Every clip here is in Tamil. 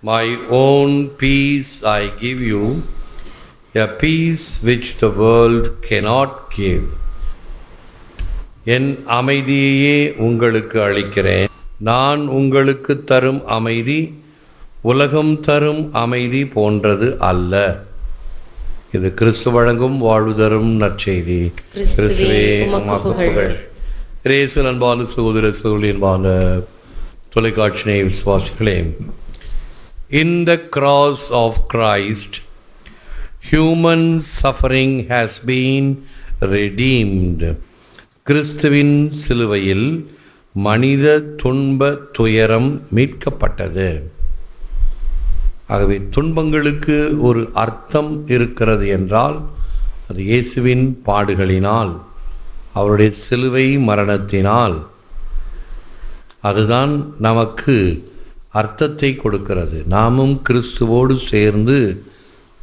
My own peace I give you, a peace which the world cannot give. என் அமைதியையே உங்களுக்கு அளிக்கிறேன். நான் உங்களுக்கு தரும் அமைதி உலகம் தரும் அமைதி போன்றது அல்ல. இது கிறிஸ்து வழங்கும் வாழ்வு தரும் நற்செய்தி. கிறிஸ்துவே உமக்கு புகழ். இயேசுவின் அன்பான சகோதர சகோதரியான தொலைக்காட்சி விசுவாசிகளே, in the cross of Christ, human suffering has been redeemed. கிறிஸ்துவின் சிலுவையில் மனித துன்ப துயரம் மீட்கப்பட்டது. ஆகவே துன்பங்களுக்கு ஒரு அர்த்தம் இருக்கிறது என்றால் அது இயேசுவின் பாடுகளினால், அவருடைய சிலுவை மரணத்தினால். அதுதான் நமக்கு அர்த்தத்தை கொடுக்கிறது. நாமும் கிறிஸ்துவோடு சேர்ந்து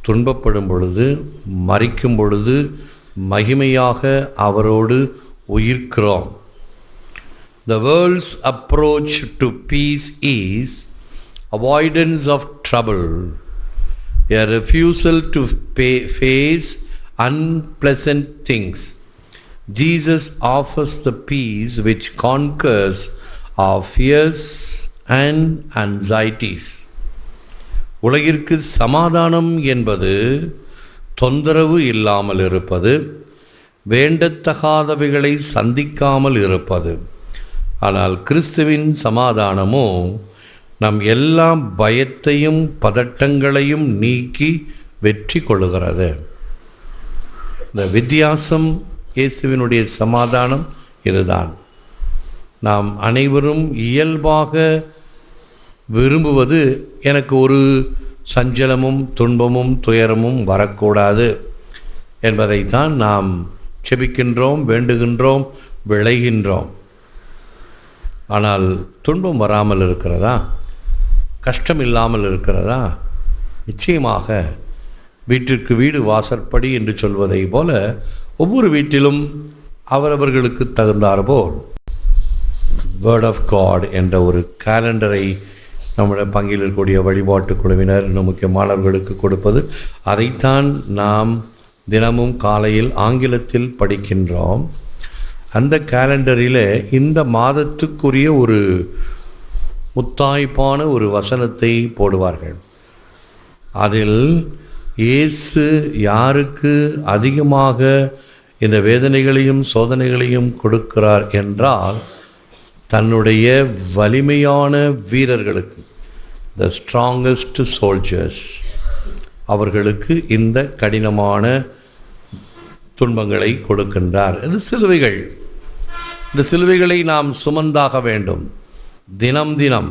துன்பப்படும் பொழுது, மரிக்கும் பொழுது மகிமையாக அவரோடு உயிர்க்கிறோம். The world's approach to peace is avoidance of trouble, a refusal to face unpleasant things. Jesus offers the peace which conquers our fears and anxieties. உலகிற்கு சமாதானம் என்பது தொந்தரவு இல்லாமல் இருப்பது, வேண்டத்தகாதவைகளை சந்திக்காமல் இருப்பது. ஆனால் கிறிஸ்துவின் சமாதானமோ நம் எல்லா பயத்தையும் பதட்டங்களையும் நீக்கி வெற்றி கொள்ளுகிறது. இந்த வித்தியாசம் இயேசுவினுடைய சமாதானம் இதுதான். நாம் அனைவரும் இயல்பாக விரும்புவது, எனக்கு ஒரு சஞ்சலமும் துன்பமும் துயரமும் வரக்கூடாது என்பதைத்தான் நாம் செபிக்கின்றோம், வேண்டுகின்றோம், விளைகின்றோம். ஆனால் துன்பம் வராமல் இருக்கிறதா? கஷ்டம் இல்லாமல் இருக்கிறதா? நிச்சயமாக. வீட்டிற்கு வீடு வாசற்படி என்று சொல்வதை போல ஒவ்வொரு வீட்டிலும் அவரவர்களுக்கு தகுந்தாற்போல் வேர்ட் ஆஃப் காட் என்ற ஒரு கேலண்டரை நம்முடைய பங்கில் இருக்கக்கூடிய வழிபாட்டு குழுவினர், இன்னும் முக்கியமானவர்களுக்கு கொடுப்பது. அதைத்தான் நாம் தினமும் காலையில் ஆங்கிலத்தில் படிக்கின்றோம். அந்த கேலண்டரில் இந்த மாதத்துக்குரிய ஒரு முத்தாய்ப்பான ஒரு வசனத்தை போடுவார்கள். அதில் இயேசு யாருக்கு அதிகமாக இந்த வேதனைகளையும் சோதனைகளையும் கொடுக்கிறார் என்றால், தன்னுடைய வலிமையான வீரர்களுக்கு, த ஸ்ட்ராங்கஸ்ட் சோல்ஜர்ஸ், அவர்களுக்கு இந்த கடினமான துன்பங்களை கொடுக்கின்றார். இது சிலுவைகள். இந்த சிலுவைகளை நாம் சுமந்தாக வேண்டும். தினம் தினம்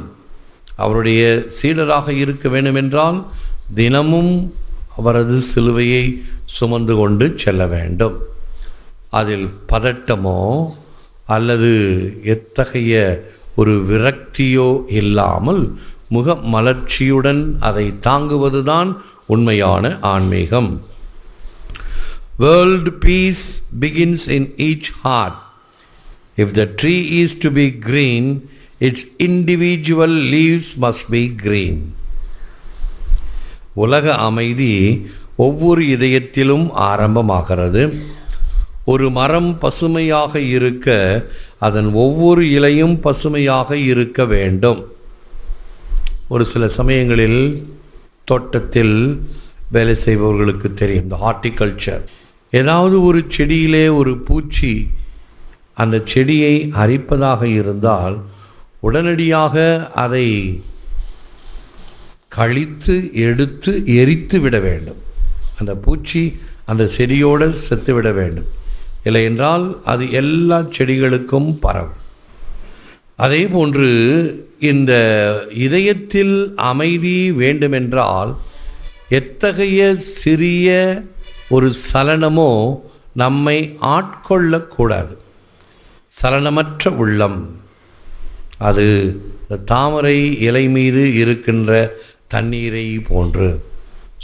அவருடைய சீடராக இருக்க வேண்டுமென்றால் தினமும் அவரது சிலுவையை சுமந்து கொண்டு செல்ல வேண்டும். அதில் பதட்டமோ அல்லது எத்தகைய ஒரு விரக்தியோ இல்லாமல் முக மலர்ச்சியுடன் அதை தாங்குவதுதான் உண்மையான ஆன்மீகம். World peace begins in each heart. If the tree is to be green, its individual leaves must be green. உலக அமைதி ஒவ்வொரு இதயத்திலும் ஆரம்பமாகிறது. ஒரு மரம் பசுமையாக இருக்க அதன் ஒவ்வொரு இலையும் பசுமையாக இருக்க வேண்டும். ஒரு சில சமயங்களில் தோட்டத்தில் வேலை செய்பவர்களுக்கு தெரியும், இந்த ஹார்டிகல்ச்சர். ஏதாவது ஒரு செடியிலே ஒரு பூச்சி அந்த செடியை அரிப்பதாக இருந்தால் உடனடியாக அதை கழித்து எடுத்து எரித்து விட வேண்டும். அந்த பூச்சி அந்த செடியோடு செத்து விட வேண்டும். இல்லை என்றால் அது எல்லா செடிகளுக்கும் பரவும். அதே போன்று இந்த இதயத்தில் அமைதி வேண்டுமென்றால் எத்தகைய சிறிய ஒரு சலனமோ நம்மை ஆட்கொள்ளக்கூடாது. சலனமற்ற உள்ளம், அது தாமரை இலை மீது இருக்கின்ற தண்ணீரை போன்று.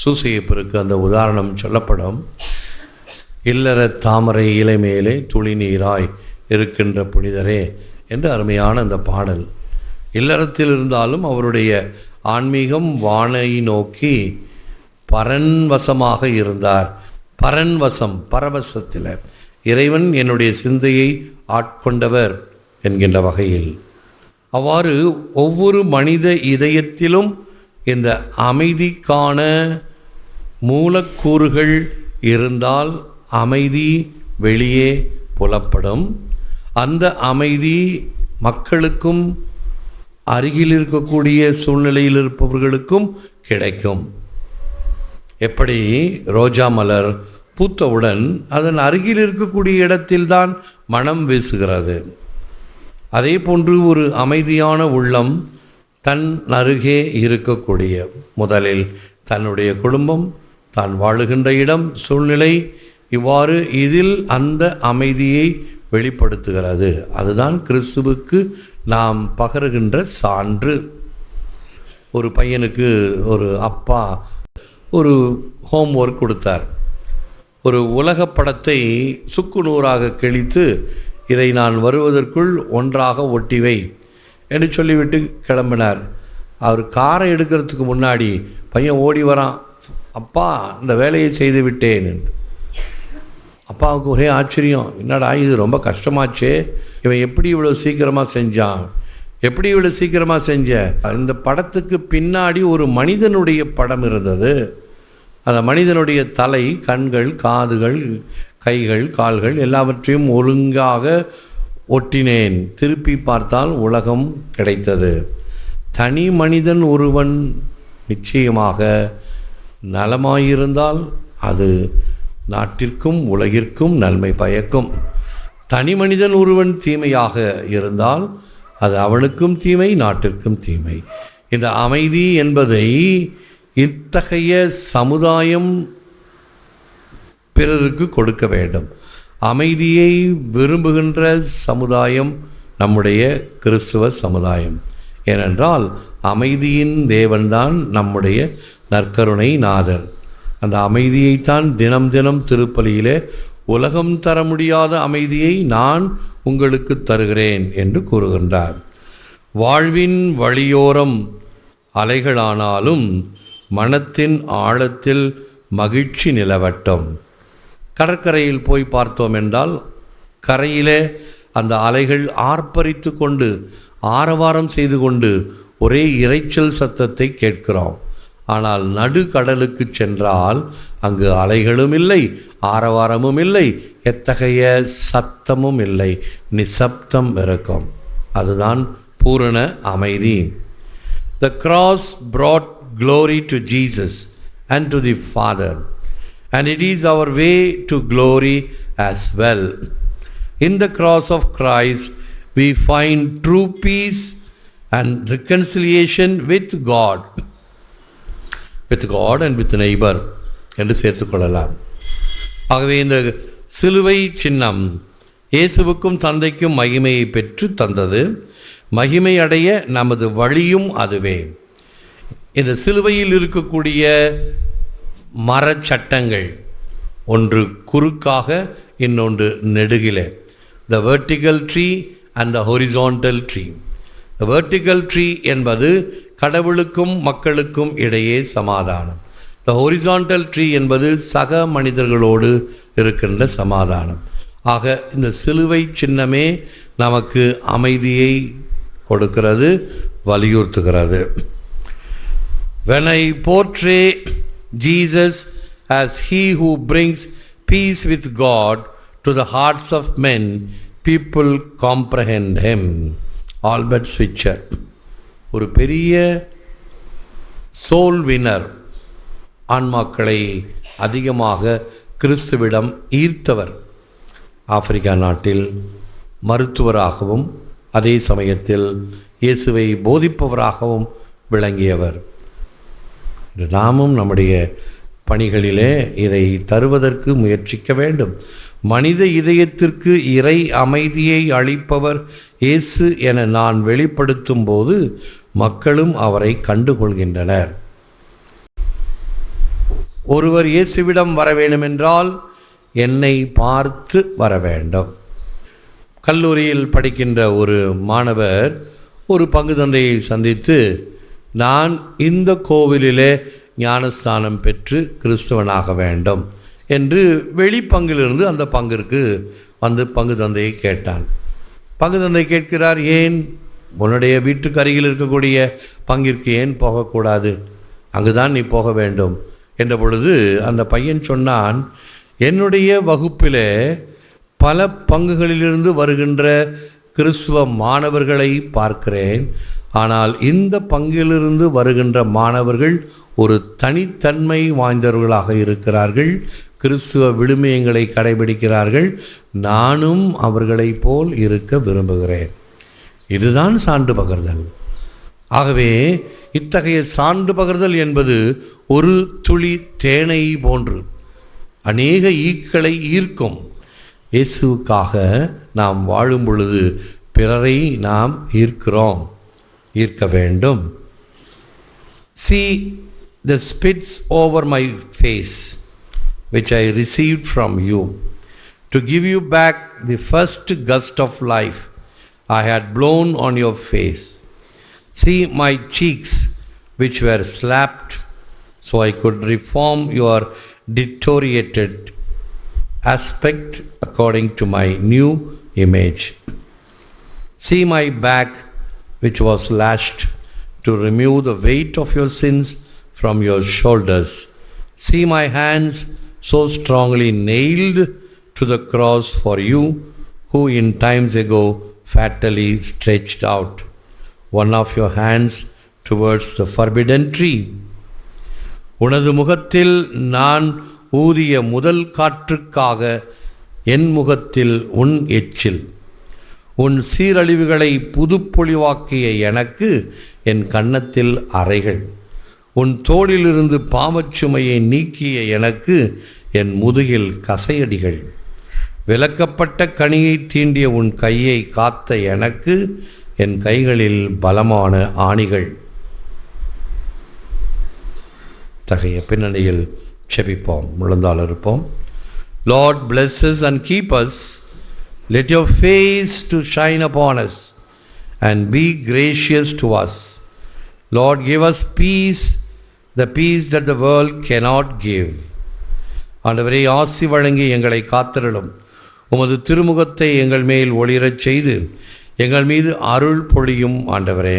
சூசையப்பருக்கு அந்த உதாரணம் சொல்லப்படும். இல்லற தாமரை இலை மேலே துளி நீராய் இருக்கின்ற புனிதரே என்று அருமையான அந்த பாடல். இல்லறத்தில் இருந்தாலும் அவருடைய ஆன்மீகம் வானை நோக்கி பரன்வசமாக இருந்தார். பரன்வசம், பரவசத்தில் இறைவன் என்னுடைய சிந்தையை ஆட்கொண்டவர் என்கின்ற வகையில். அவ்வாறு ஒவ்வொரு மனித இதயத்திலும் இந்த அமைதிக்கான மூலக்கூறுகள் இருந்தால் அமைதி வெளியே புலப்படும். அந்த அமைதி மக்களுக்கும் அருகில் இருக்கக்கூடிய சூழ்நிலையில் இருப்பவர்களுக்கும் கிடைக்கும். எப்படி ரோஜா மலர் பூத்தவுடன் அதன் அருகில் இருக்கக்கூடிய இடத்தில்தான் மனம் வீசுகிறது, அதே போன்று ஒரு அமைதியான உள்ளம் தன் அருகே இருக்கக்கூடிய, முதலில் தன்னுடைய குடும்பம், தான் வாழுகின்ற இடம், சூழ்நிலை, இவ்வாறு இதில் அந்த அமைதியை வெளிப்படுத்துகிறது. அதுதான் கிறிஸ்துவுக்கு நாம் பகருகின்ற சான்று. ஒரு பையனுக்கு ஒரு அப்பா ஒரு ஹோம்ஒர்க் கொடுத்தார். ஒரு உலக படத்தை சுக்கு நூறாக கிழித்து இதை நான் வருவதற்குள் ஒன்றாக ஒட்டிவை என்று சொல்லிவிட்டு கிளம்பினார். அவர் காரை எடுக்கிறதுக்கு முன்னாடி பையன் ஓடி வரான், அப்பா இந்த வேலையை செய்து விட்டேன் என்று. அப்பாவுக்கு ஒரே ஆச்சரியம், என்னடா இது ரொம்ப கஷ்டமாச்சே, இவன் எப்படி இவ்வளோ சீக்கிரமாக செஞ்சான், எப்படி இவ்வளோ சீக்கிரமாக செஞ்ச. இந்த படத்துக்கு பின்னாடி ஒரு மனிதனுடைய படம் இருந்தது. அந்த மனிதனுடைய தலை, கண்கள், காதுகள், கைகள், கால்கள் எல்லாவற்றையும் ஒழுங்காக ஒட்டினேன். திருப்பி பார்த்தால் உலகம் கிடைத்தது. தனி மனிதன் ஒருவன் நிச்சயமாக நலமாயிருந்தால் அது நாட்டிற்கும் உலகிற்கும் நன்மை பயக்கும். தனி மனிதன் ஒருவன் தீமையாக இருந்தால் அது அவனுக்கும் தீமை, நாட்டிற்கும் தீமை. இந்த அமைதி என்பதை இத்தகைய சமுதாயம் பிறருக்கு கொடுக்க வேண்டும். அமைதியை விரும்புகின்ற சமுதாயம் நம்முடைய கிறிஸ்துவ சமுதாயம். ஏனென்றால் அமைதியின் தேவன்தான் நம்முடைய நற்கருணை நாதர். அந்த அமைதியைத்தான் தினம் தினம் திருப்பலியிலே உலகம் தர முடியாத அமைதியை நான் உங்களுக்கு தருகிறேன் என்று கூறுகின்றார். வாழ்வின் வழியோரம் அலைகளானாலும் மனத்தின் ஆழத்தில் மகிழ்ச்சி நிலவட்டும். கடற்கரையில் போய் பார்த்தோம் என்றால் கரையிலே அந்த அலைகள் ஆர்ப்பரித்து கொண்டு ஆரவாரம் செய்து கொண்டு ஒரே இரைச்சல் சத்தத்தை கேட்கிறோம். ஆனால் நடுக்கடலுக்கு சென்றால் அங்கு அலைகளும் இல்லை, ஆரவாரமும் இல்லை, எத்தகைய சத்தமும் இல்லை, நிசப்தம் இருக்கும். அதுதான் பூரண அமைதி. The cross brought glory to Jesus and to the Father, and it is our way to glory as well. In the cross of Christ we find true peace and reconciliation with God and with neighbor என்று சேர்த்துக்கொள்ளலாம். ஆகவே இந்த சிலுவை சின்னம் இயேசுவுக்கும் தந்தைக்கும் மகிமையை பெற்று தந்தது. மகிமை அடைய நமது வழியும் அதுவே. இந்த சிலுவையில் இருக்கக்கூடிய மரச்சட்டங்கள், ஒன்று குறுக்காக, இன்னொன்று நெடுகிலே. The vertical tree and the horizontal tree. The vertical tree என்பது கடவுளுக்கும் மக்களுக்கும் இடையே சமாதானம். The horizontal tree என்பது சக மனிதர்களோடு இருக்கின்ற சமாதானம். ஆக இந்த சிலுவை சின்னமே நமக்கு அமைதியை கொடுக்கிறது, வலியுறுத்துகிறது. When I portray Jesus as he who brings peace with God to the hearts of men, people comprehend him. Albert Schweitzer ஒரு பெரிய சோல் வினர், ஆன்மாக்களை அதிகமாக கிறிஸ்துவிடம் ஈர்த்தவர். ஆப்பிரிக்கா நாட்டில் மருத்துவராகவும் அதே சமயத்தில் இயேசுவை போதிப்பவராகவும் விளங்கியவர். நாமும் நம்முடைய பணிகளிலே இதை தருவதற்கு முயற்சிக்க வேண்டும். மனித இதயத்திற்கு இறை அமைதியை அளிப்பவர் இயேசு என நான் வெளிப்படுத்தும் போது மக்களும் அவரை கண்டுகொள்கின்றனர். ஒருவர் இயேசுவிடம் வர வேண்டுமென்றால் என்னை பார்த்து வர வேண்டும். கல்லூரியில் படிக்கின்ற ஒரு மாணவர் ஒரு பங்கு தந்தையை சந்தித்து, நான் இந்த கோவிலிலே ஞானஸ்தானம் பெற்று கிறிஸ்தவனாக வேண்டும் என்று வெளிப்பங்கிலிருந்து அந்த பங்கிற்கு வந்து பங்கு தந்தையை கேட்டான். பங்கு தந்தை கேட்கிறார், ஏன் உன்னுடைய வீட்டுக்கு அருகில் இருக்கக்கூடிய பங்கிற்கு ஏன் போகக்கூடாது, அங்குதான் நீ போக வேண்டும் என்ற பொழுது அந்த பையன் சொன்னான், என்னுடைய வகுப்பில் பல பங்குகளிலிருந்து வருகின்ற கிறிஸ்துவ மாணவர்களை பார்க்கிறேன். ஆனால் இந்த பங்கிலிருந்து வருகின்ற மாணவர்கள் ஒரு தனித்தன்மை வாய்ந்தவர்களாக இருக்கிறார்கள், கிறிஸ்துவ விழுமியங்களை கடைபிடிக்கிறார்கள். நானும் அவர்களைப் போல் இருக்க விரும்புகிறேன். இதுதான் சான்று பகர்தல். ஆகவே இத்தகைய சான்று பகர்தல் என்பது ஒரு துளி தேனை போன்று அநேக ஈக்களை ஈர்க்கும். இயேசுவுக்காக நாம் வாழும் பொழுது பிறரை நாம் ஈர்க்க வேண்டும். See the spits over my face which I received from you, to give you back the first gust of life I had blown on your face. See my cheeks which were slapped so I could reform your deteriorated aspect according to my new image. See my back which was lashed to remove the weight of your sins from your shoulders. See my hands so strongly nailed to the cross for you, who in times ago fatally stretched out one of your hands towards the forbidden tree. உனது முகத்தில் நான் ஊதிய முதல் காற்றுக்காக என் முகத்தில் உன் எச்சில், உன் சீரழிவுகளை புதுப்பொழிவாக்கிய எனக்கு என் கன்னத்தில் அறைகள், உன் தோளிலிருந்து பாவச்சுமையை நீக்கிய எனக்கு என் முதுகில் கசையடிகள், விலக்கப்பட்ட கனியை தீண்டிய உன் கையை காத்த எனக்கு என் கைகளில் பலமான ஆணிகள். தகைய பின்னணியில் செபிப்போம், முழந்தால் இருப்போம். Lord, bless us and keep us. Let your face to shine upon us and be gracious to us. Lord, give us peace, the peace that the world cannot give. ஆண்டவரே, ஆசி வழங்கி எங்களை காத்திரளும். உமது திருமுகத்தை எங்கள் மேல் ஒளிரச் செய்து எங்கள் மீது அருள் பொழியும். ஆண்டவரே,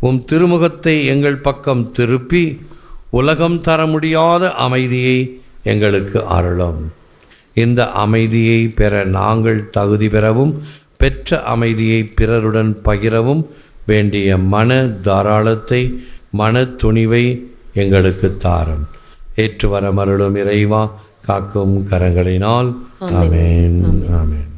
உம் திருமுகத்தை எங்கள் பக்கம் திருப்பி உலகம் தர முடியாத அமைதியை எங்களுக்கு அருளும். இந்த அமைதியை பெற நாங்கள் தகுதி பெறவும் பெற்ற அமைதியை பிறருடன் பகிரவும் வேண்டிய மன தாராளத்தை, மன துணிவை எங்களுக்கு தாரும். ஏற்று வர மருளும் இறைவா, காக்கும் கரங்களினால். ஆமென், ஆமென்.